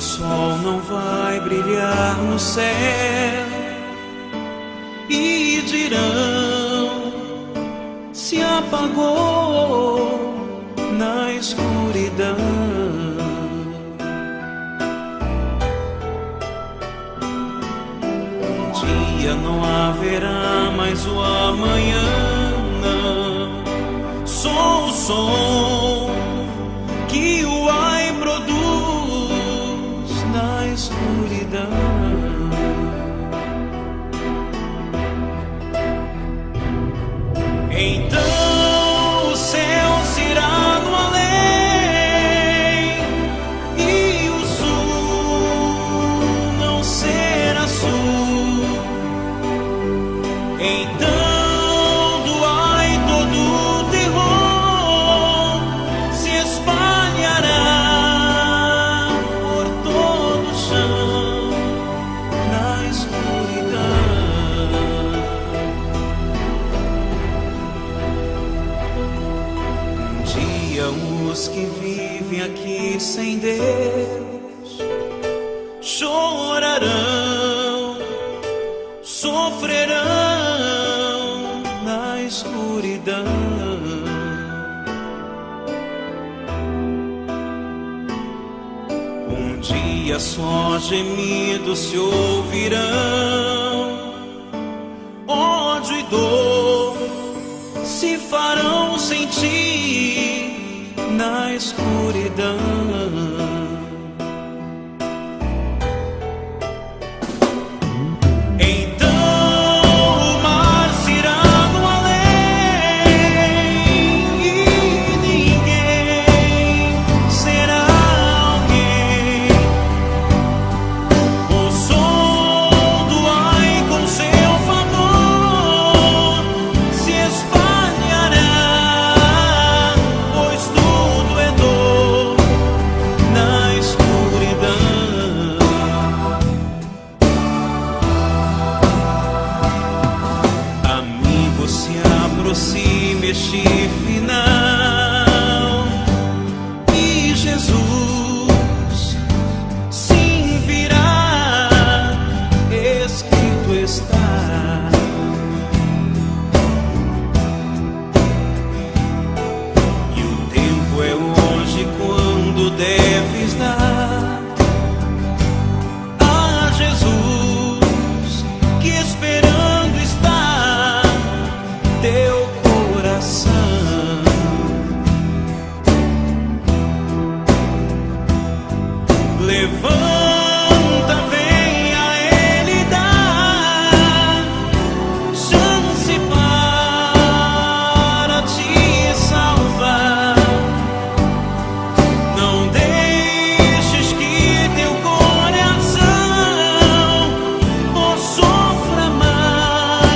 sol não vai brilhar no céu e dirão: se apagou na escuridão. Um dia não haverá mais o amanhã, não. Sou o som que o ai produz na escuridão. Então o céu se irá no além e o sul não será sul. Então do ai todo o terror se espalhará por todo o chão na escuridão. Os que vivem aqui sem Deus chorarão, sofrerão na escuridão. Um dia só gemidos se ouvirão, ódio e dor se farão sentir na escuridão. Então o mar se irá no além e ninguém será alguém. O som do ai com seu favor se espalhará, pois tudo é dor na escuridão. Amigo, se aproxime este final e Jesus sim virá, escrito está. E o tempo é hoje quando deves dar a Jesus, que esperando está teu coração. Levanta